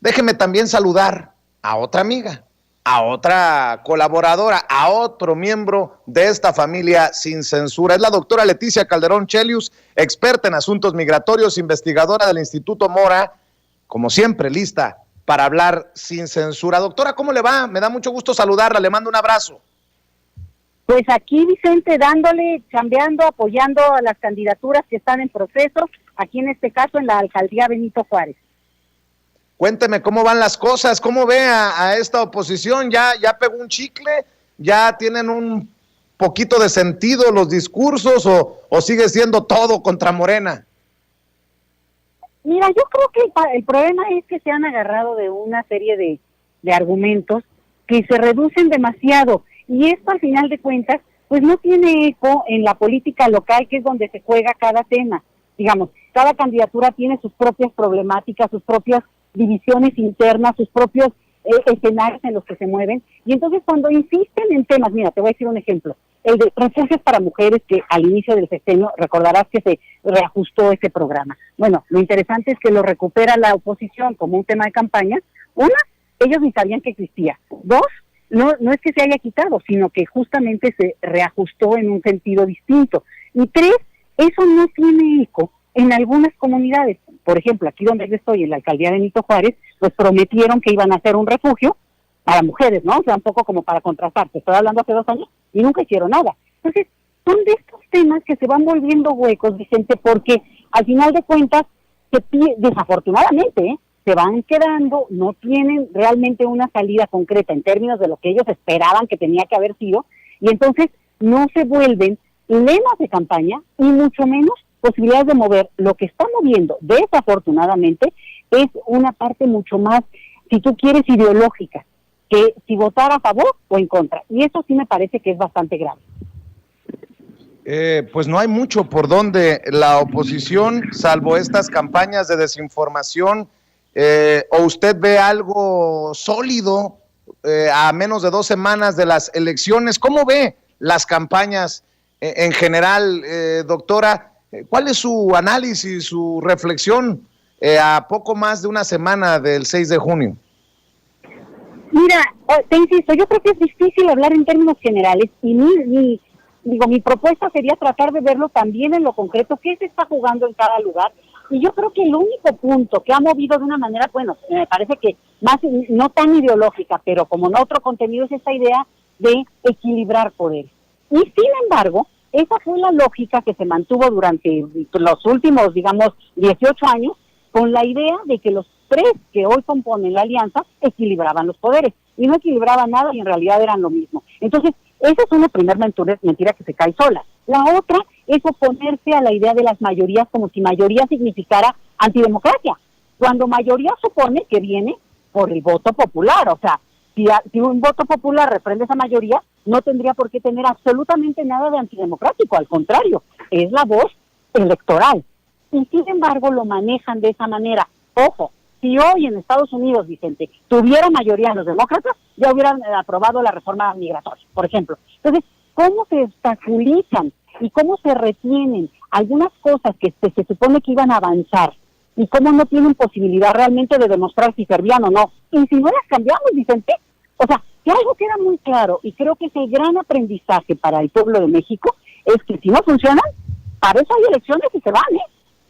Déjeme también saludar a otra amiga, a otra colaboradora, a otro miembro de esta familia sin censura. Es la doctora Leticia Calderón Chelius, experta en asuntos migratorios, investigadora del Instituto Mora, como siempre, lista para hablar sin censura. Doctora, ¿cómo le va? Me da mucho gusto saludarla, le mando un abrazo. Pues aquí, Vicente, dándole, cambiando, apoyando a las candidaturas que están en proceso, aquí en este caso en la alcaldía Benito Juárez. Cuénteme cómo van las cosas, cómo ve a esta oposición, ya pegó un chicle, ya tienen un poquito de sentido los discursos o sigue siendo todo contra Morena. Mira, yo creo que el problema es que se han agarrado de una serie de argumentos que se reducen demasiado y esto al final de cuentas pues no tiene eco en la política local, que es donde se juega cada tema. Digamos, cada candidatura tiene sus propias problemáticas, sus propias divisiones internas, sus propios escenarios en los que se mueven, y entonces cuando insisten en temas, mira, te voy a decir un ejemplo, el de refugios para mujeres, que al inicio del sexenio, recordarás que se reajustó ese programa. Bueno, lo interesante es que lo recupera la oposición como un tema de campaña. Una, ellos ni sabían que existía. Dos, no es que se haya quitado, sino que justamente se reajustó en un sentido distinto. Y tres, eso no tiene eco en algunas comunidades. Por ejemplo, aquí donde yo estoy, en la alcaldía de Benito Juárez, pues prometieron que iban a hacer un refugio para mujeres, ¿no? O sea, un poco como para contrastar. Te estoy hablando hace 2 años y nunca hicieron nada. Entonces, son de estos temas que se van volviendo huecos, Vicente, porque al final de cuentas, desafortunadamente, se van quedando, no tienen realmente una salida concreta en términos de lo que ellos esperaban que tenía que haber sido, y entonces no se vuelven lemas de campaña y mucho menos posibilidades de mover. Lo que está moviendo, desafortunadamente, es una parte mucho más, si tú quieres, ideológica, que si votar a favor o en contra. Y eso sí me parece que es bastante grave. Pues no hay mucho por donde la oposición, salvo estas campañas de desinformación, o usted ve algo sólido a menos de 2 semanas de las elecciones. ¿Cómo ve las campañas en general, doctora? ¿Cuál es su análisis, su reflexión a poco más de una semana del 6 de junio? Mira, te insisto, yo creo que es difícil hablar en términos generales y mi propuesta sería tratar de verlo también en lo concreto, qué se está jugando en cada lugar. Y yo creo que el único punto que ha movido de una manera, bueno, me parece que más no tan ideológica, pero como en otro contenido, es esta idea de equilibrar poderes. Y sin embargo, esa fue la lógica que se mantuvo durante los últimos, digamos, 18 años, con la idea de que los 3 que hoy componen la alianza equilibraban los poderes, y no equilibraban nada y en realidad eran lo mismo. Entonces, esa es una primera mentira que se cae sola. La otra es oponerse a la idea de las mayorías como si mayoría significara antidemocracia, cuando mayoría supone que viene por el voto popular. O sea, si un voto popular reprende esa mayoría, no tendría por qué tener absolutamente nada de antidemocrático, al contrario, es la voz electoral. Y sin embargo lo manejan de esa manera. Ojo, si hoy en Estados Unidos, Vicente, tuviera mayoría los demócratas, ya hubieran aprobado la reforma migratoria, por ejemplo. Entonces, ¿cómo se obstaculizan y cómo se retienen algunas cosas que se supone que iban a avanzar y cómo no tienen posibilidad realmente de demostrar si servían o no? Y si no las cambiamos, Vicente, o sea, que algo queda muy claro, y creo que es el gran aprendizaje para el pueblo de México, es que si no funcionan, para eso hay elecciones y se van,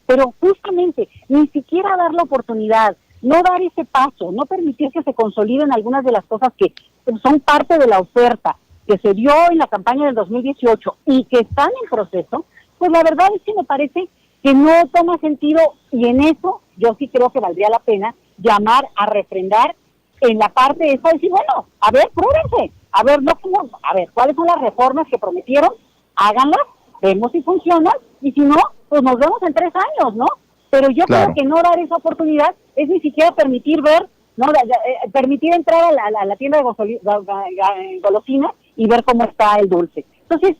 pero justamente ni siquiera dar la oportunidad, no dar ese paso, no permitir que se consoliden algunas de las cosas que son parte de la oferta que se dio en la campaña del 2018 y que están en proceso, pues la verdad es que me parece que no toma sentido, y en eso yo sí creo que valdría la pena llamar a refrendar en la parte esa, decir, bueno, a ver, prúbense, a ver, ¿cuáles son las reformas que prometieron? Háganlas, vemos si funcionan, y si no, pues nos vemos en 3 años, ¿no? Pero yo creo que no dar esa oportunidad es ni siquiera permitir ver, no permitir entrar a la tienda de golosinas y ver cómo está el dulce. Entonces,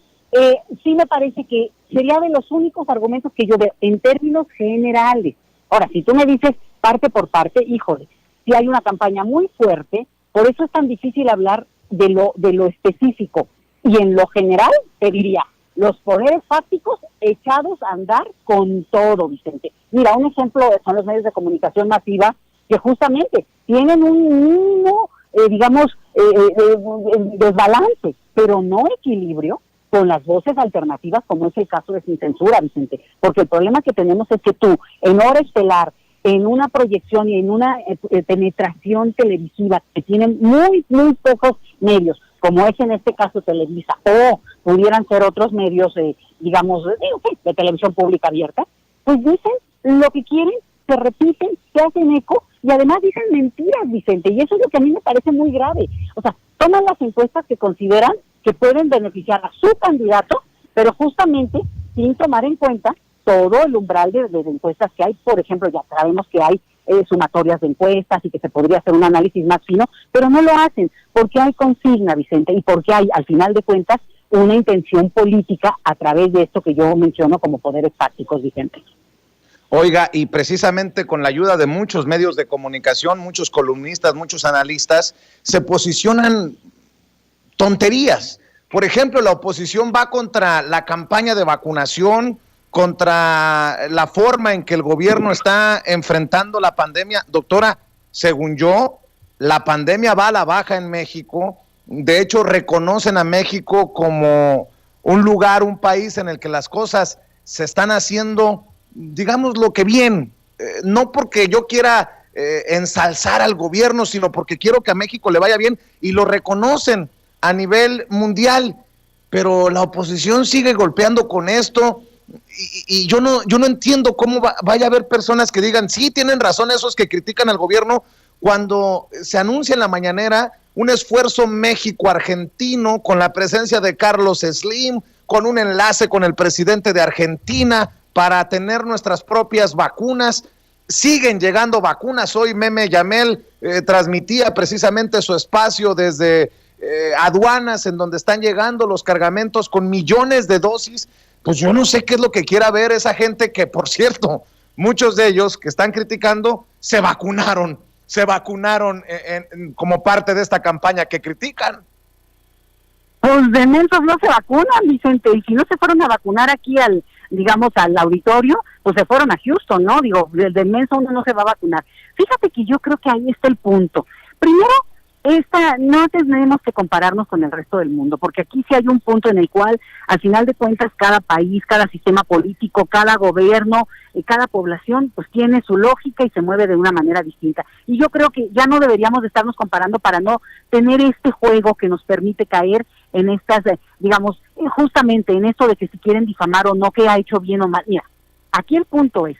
sí me parece que sería de los únicos argumentos que yo veo en términos generales. Ahora, si tú me dices parte por parte, híjole, si hay una campaña muy fuerte, por eso es tan difícil hablar de lo específico. Y en lo general, te diría, los poderes fácticos echados a andar con todo, Vicente. Mira, un ejemplo son los medios de comunicación masiva que justamente tienen un mínimo, desbalance, pero no equilibrio con las voces alternativas, como es el caso de Sin Censura, Vicente, porque el problema que tenemos es que tú, en hora estelar, en una proyección y en una penetración televisiva que tienen muy, muy pocos medios, como es en este caso Televisa, o pudieran ser otros medios, de televisión pública abierta, pues dicen lo que quieren, se repiten, se hacen eco, y además dicen mentiras, Vicente, y eso es lo que a mí me parece muy grave. O sea, toman las encuestas que consideran que pueden beneficiar a su candidato, pero justamente sin tomar en cuenta todo el umbral de encuestas que hay. Por ejemplo, ya sabemos que hay sumatorias de encuestas y que se podría hacer un análisis más fino, pero no lo hacen porque hay consigna, Vicente, y porque hay, al final de cuentas, una intención política a través de esto que yo menciono como poderes fácticos, Vicente. Oiga, y precisamente con la ayuda de muchos medios de comunicación, muchos columnistas, muchos analistas, se posicionan tonterías. Por ejemplo, la oposición va contra la campaña de vacunación, contra la forma en que el gobierno está enfrentando la pandemia. Doctora, según yo, la pandemia va a la baja en México. De hecho, reconocen a México como un lugar, un país en el que las cosas se están haciendo, digamos, lo que bien. No porque yo quiera ensalzar al gobierno, sino porque quiero que a México le vaya bien, y lo reconocen a nivel mundial, pero la oposición sigue golpeando con esto, y yo no entiendo cómo vaya a haber personas que digan, sí, tienen razón esos que critican al gobierno, cuando se anuncia en la mañanera un esfuerzo México-argentino con la presencia de Carlos Slim, con un enlace con el presidente de Argentina para tener nuestras propias vacunas. Siguen llegando vacunas. Hoy Meme Yamel transmitía precisamente su espacio desde aduanas, en donde están llegando los cargamentos con millones de dosis. Pues yo no sé qué es lo que quiera ver esa gente que, por cierto, muchos de ellos que están criticando se vacunaron como parte de esta campaña que critican. Pues de mensos no se vacunan, Vicente, y si no se fueron a vacunar aquí al auditorio, pues se fueron a Houston, ¿no? Digo, de menso uno no se va a vacunar. Fíjate que yo creo que ahí está el punto. Primero, no tenemos que compararnos con el resto del mundo, porque aquí sí hay un punto en el cual, al final de cuentas, cada país, cada sistema político, cada gobierno, cada población, pues tiene su lógica y se mueve de una manera distinta. Y yo creo que ya no deberíamos de estarnos comparando para no tener este juego que nos permite caer en estas, justamente en esto de que si quieren difamar o no, que ha hecho bien o mal. Mira, aquí el punto es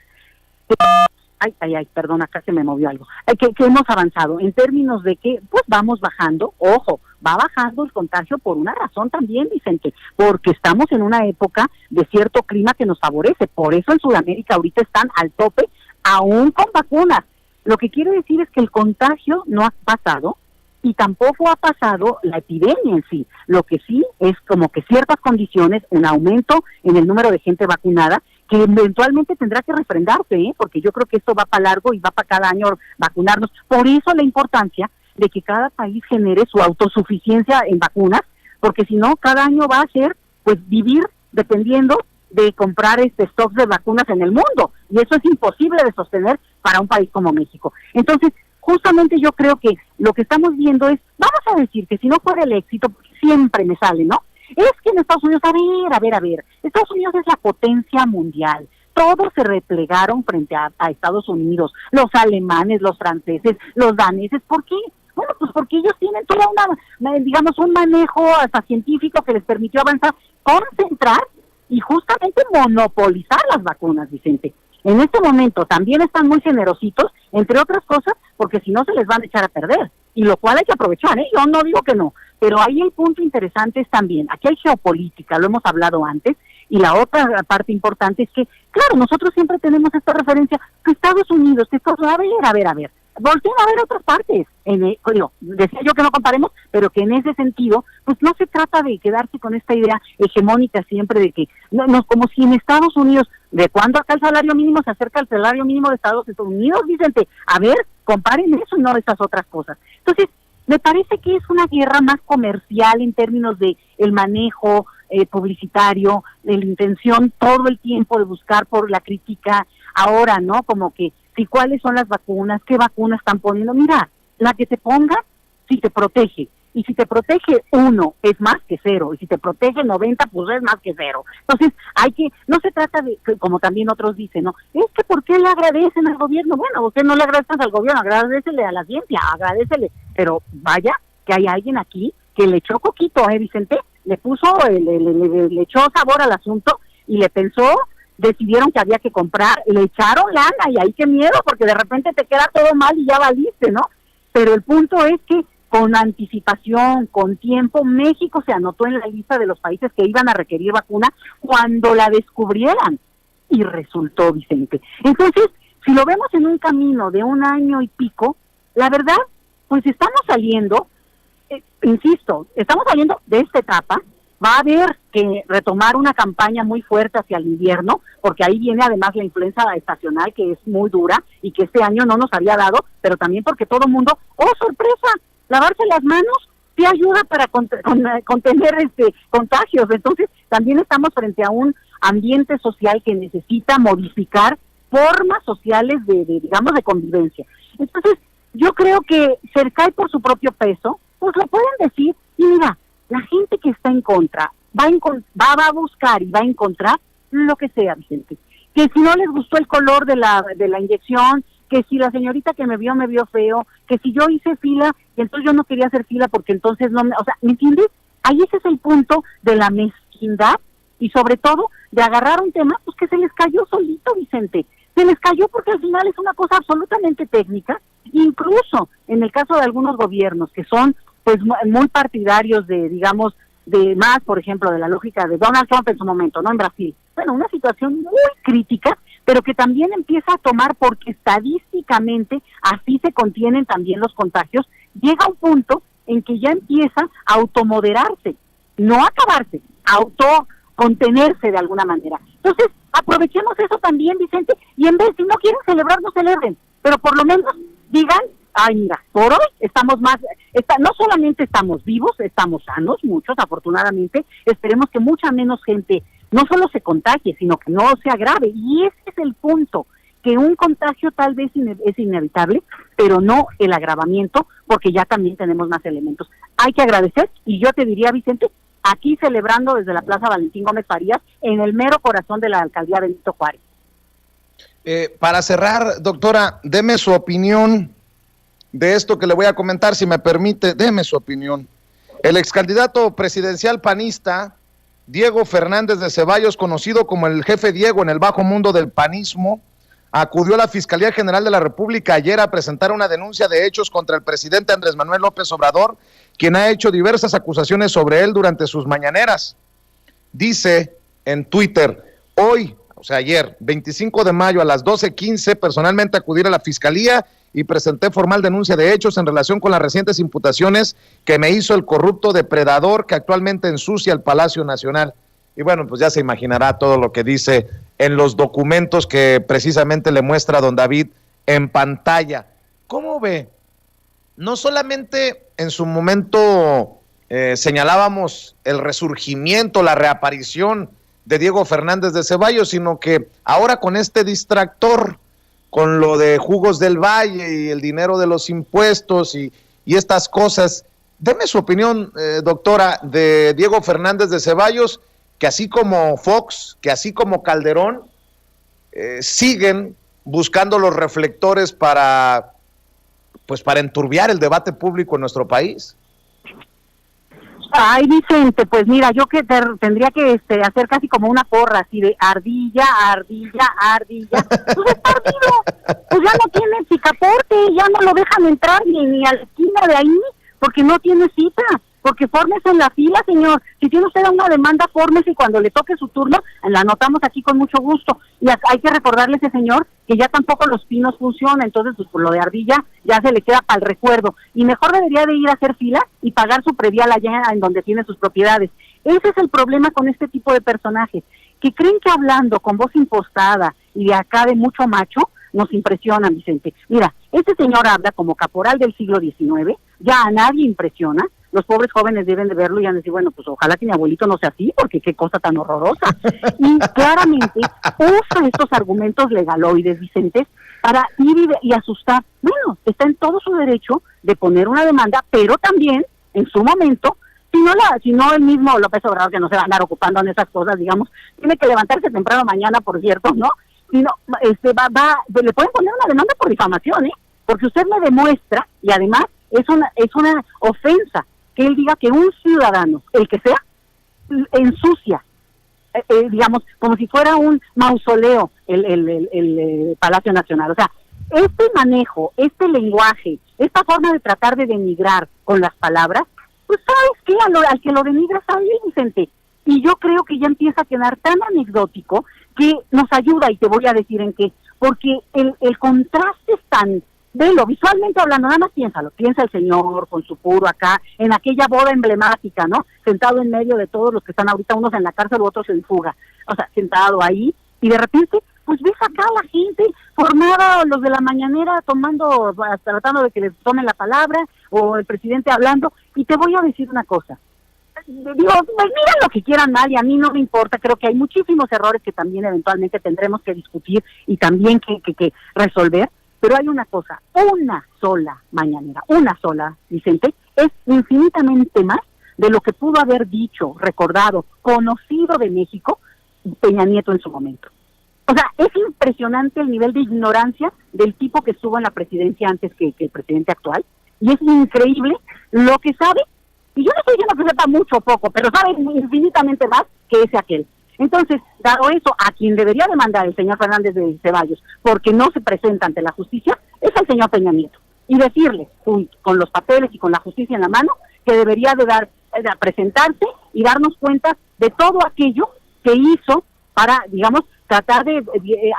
perdón, acá se me movió algo, que hemos avanzado en términos de que pues vamos bajando, ojo, va bajando el contagio por una razón también, Vicente, porque estamos en una época de cierto clima que nos favorece, por eso en Sudamérica ahorita están al tope, aún con vacunas. Lo que quiero decir es que el contagio no ha pasado y tampoco ha pasado la epidemia en sí. Lo que sí es como que ciertas condiciones, un aumento en el número de gente vacunada, que eventualmente tendrá que refrendarse, porque yo creo que esto va para largo y va para cada año vacunarnos. Por eso la importancia de que cada país genere su autosuficiencia en vacunas, porque si no, cada año va a ser pues vivir dependiendo de comprar stocks de vacunas en el mundo, y eso es imposible de sostener para un país como México. Entonces, justamente yo creo que lo que estamos viendo es, vamos a decir que si no fuera el éxito, porque siempre me sale, ¿no? Es que en Estados Unidos, a ver, Estados Unidos es la potencia mundial. Todos se replegaron frente a Estados Unidos, los alemanes, los franceses, los daneses. ¿Por qué? Bueno, pues porque ellos tienen toda un manejo hasta científico que les permitió avanzar, concentrar y justamente monopolizar las vacunas, Vicente. En este momento también están muy generositos, entre otras cosas, porque si no se les van a echar a perder, y lo cual hay que aprovechar, yo no digo que no, pero ahí el punto interesante es también, aquí hay geopolítica, lo hemos hablado antes, y la otra parte importante es que, claro, nosotros siempre tenemos esta referencia, que Estados Unidos, a ver, volteen a ver otras partes. Decía yo que no comparemos, pero que en ese sentido, pues no se trata de quedarse con esta idea hegemónica siempre de que, no como si en Estados Unidos, ¿de cuándo acá el salario mínimo se acerca al salario mínimo de Estados Unidos, Vicente? A ver, comparen eso y no esas otras cosas. Entonces, me parece que es una guerra más comercial en términos de el manejo publicitario, de la intención todo el tiempo de buscar por la crítica. Ahora, ¿no? Como que si cuáles son las vacunas, qué vacunas están poniendo. Mira, la que te ponga, si te protege. Y si te protege 1, es más que 0. Y si te protege 90, pues es más que 0. Entonces, no se trata de, como también otros dicen, ¿no? Es que ¿por qué le agradecen al gobierno? Bueno, usted no le agradezcan al gobierno, agradécele a la ciencia, agradécele. Pero vaya, que hay alguien aquí que le echó coquito, Vicente, le puso, le echó sabor al asunto y le pensó, decidieron que había que comprar, le echaron lana y ahí qué miedo, porque de repente te queda todo mal y ya valiste, ¿no? Pero el punto es que con anticipación, con tiempo, México se anotó en la lista de los países que iban a requerir vacuna cuando la descubrieran. Y resultó, Vicente. Entonces, si lo vemos en un camino de 1 año y pico, la verdad, pues estamos saliendo, insisto, estamos saliendo de esta etapa. Va a haber que retomar una campaña muy fuerte hacia el invierno, porque ahí viene además la influenza estacional, que es muy dura y que este año no nos había dado, pero también porque todo el mundo, ¡oh, sorpresa!, lavarse las manos te ayuda para contener contagios. Entonces, también estamos frente a un ambiente social que necesita modificar formas sociales digamos, de convivencia. Entonces, yo creo que se cae por su propio peso, pues lo pueden decir, y mira, la gente que está en contra va a buscar y va a encontrar lo que sea, Vicente. Que si no les gustó el color de la inyección, que si la señorita que me vio feo, que si yo hice fila y entonces yo no quería hacer fila porque entonces no, o sea, ¿me entiendes? Ahí ese es el punto de la mezquindad y sobre todo de agarrar un tema pues que se les cayó solito, Vicente. Se les cayó porque al final es una cosa absolutamente técnica, incluso en el caso de algunos gobiernos que son pues muy partidarios de, digamos, de más, por ejemplo, de la lógica de Donald Trump en su momento, ¿no? En Brasil. Bueno, una situación muy crítica, pero que también empieza a tomar, porque estadísticamente así se contienen también los contagios, llega a un punto en que ya empieza a automoderarse, no acabarse, autocontenerse de alguna manera. Entonces, aprovechemos eso también, Vicente, y en vez, si no quieren celebrar, no celebren, pero por lo menos digan, ay, mira, por hoy estamos no solamente estamos vivos, estamos sanos, muchos afortunadamente, esperemos que mucha menos gente no solo se contagie, sino que no se agrave, y ese es el punto, que un contagio tal vez es inevitable, pero no el agravamiento, porque ya también tenemos más elementos. Hay que agradecer, y yo te diría, Vicente, aquí celebrando desde la Plaza Valentín Gómez Farías, en el mero corazón de la alcaldía Benito Juárez. Para cerrar, doctora, deme su opinión de esto que le voy a comentar, si me permite, deme su opinión. El excandidato presidencial panista, Diego Fernández de Ceballos, conocido como el jefe Diego en el bajo mundo del panismo, acudió a la Fiscalía General de la República ayer a presentar una denuncia de hechos contra el presidente Andrés Manuel López Obrador, quien ha hecho diversas acusaciones sobre él durante sus mañaneras. Dice en Twitter, hoy, o sea ayer, 25 de mayo a las 12:15, personalmente acudir a la Fiscalía y presenté formal denuncia de hechos en relación con las recientes imputaciones que me hizo el corrupto depredador que actualmente ensucia el Palacio Nacional. Y bueno, pues ya se imaginará todo lo que dice en los documentos que precisamente le muestra a don David en pantalla. ¿Cómo ve? No solamente en su momento señalábamos el resurgimiento, la reaparición de Diego Fernández de Ceballos, sino que ahora con este distractor, con lo de Jugos del Valle y el dinero de los impuestos y estas cosas, deme su opinión, doctora, de Diego Fernández de Ceballos, que así como Fox, que así como Calderón, siguen buscando los reflectores para enturbiar el debate público en nuestro país. Ay, Vicente, pues mira, yo que tendría que hacer casi como una porra, así de ardilla, pues está ardido, pues ya no tiene picaporte, ya no lo dejan entrar ni a la esquina de ahí, porque no tiene cita, porque fórmese en la fila, señor. Si tiene usted una demanda, fórmese y cuando le toque su turno, la anotamos aquí con mucho gusto. Y hay que recordarle a ese señor que ya tampoco Los Pinos funciona, entonces pues por lo de ardilla ya se le queda para el recuerdo. Y mejor debería de ir a hacer fila y pagar su predial allá en donde tiene sus propiedades. Ese es el problema con este tipo de personajes, que creen que hablando con voz impostada y de acá de mucho macho, nos impresionan, Vicente. Mira, este señor habla como caporal del siglo XIX, ya a nadie impresiona. Los pobres jóvenes deben de verlo y han de decir, bueno, pues ojalá que mi abuelito no sea así, porque qué cosa tan horrorosa. Y claramente usa estos argumentos legaloides, Vicente, para ir y asustar. Bueno, está en todo su derecho de poner una demanda, pero también, en su momento, si no el mismo López Obrador, que no se va a andar ocupando en esas cosas, digamos, tiene que levantarse temprano mañana, por cierto, ¿no? Sino, le pueden poner una demanda por difamación, porque usted me demuestra, y además es una ofensa que él diga que un ciudadano, el que sea, ensucia, digamos, como si fuera un mausoleo el Palacio Nacional. O sea, este manejo, este lenguaje, esta forma de tratar de denigrar con las palabras, pues ¿sabes qué? Al que lo denigra sabe, Vicente. Y yo creo que ya empieza a quedar tan anecdótico que nos ayuda, y te voy a decir en qué, porque el contraste es tan... Velo, visualmente hablando, nada más piensa el señor con su puro acá, en aquella boda emblemática, ¿no? Sentado en medio de todos los que están ahorita, unos en la cárcel, otros en fuga, o sea, sentado ahí, y de repente, pues ves acá a la gente formada, los de la mañanera tratando de que les tomen la palabra, o el presidente hablando, y te voy a decir una cosa, digo, pues miren lo que quieran mal, y a mí no me importa, creo que hay muchísimos errores que también eventualmente tendremos que discutir y también que resolver. Pero hay una cosa, una sola mañanera, una sola, Vicente, es infinitamente más de lo que pudo haber dicho, recordado, conocido de México Peña Nieto en su momento. O sea, es impresionante el nivel de ignorancia del tipo que estuvo en la presidencia antes que el presidente actual, y es increíble lo que sabe, y yo no estoy diciendo que sepa mucho o poco, pero sabe infinitamente más que ese aquel. Entonces, dado eso, a quien debería demandar el señor Fernández de Ceballos porque no se presenta ante la justicia, es el señor Peña Nieto. Y decirle, con los papeles y con la justicia en la mano, que debería de presentarse y darnos cuenta de todo aquello que hizo para, digamos, tratar de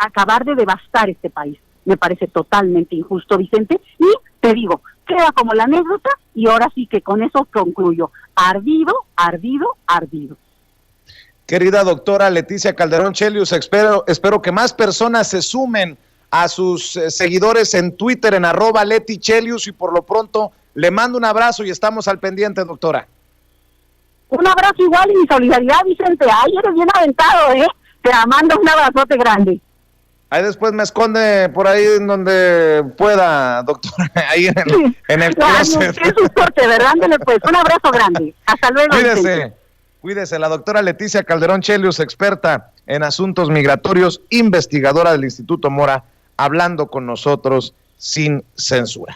acabar de devastar este país. Me parece totalmente injusto, Vicente, y te digo, queda como la anécdota, y ahora sí que con eso concluyo. Ardido, ardido, ardido. Querida doctora Leticia Calderón Chelius, espero que más personas se sumen a sus seguidores en Twitter, en @LetiChelius, y por lo pronto le mando un abrazo y estamos al pendiente, doctora. Un abrazo igual y mi solidaridad, Vicente. Ay, eres bien aventado, Te mando un abrazote grande. Ahí después me esconde por ahí en donde pueda, doctora, ahí en el closet. Es un corte, ¿verdad? Ándale pues, un abrazo grande. Hasta luego. Cuídese, la doctora Leticia Calderón Chelius, experta en asuntos migratorios, investigadora del Instituto Mora, hablando con nosotros sin censura.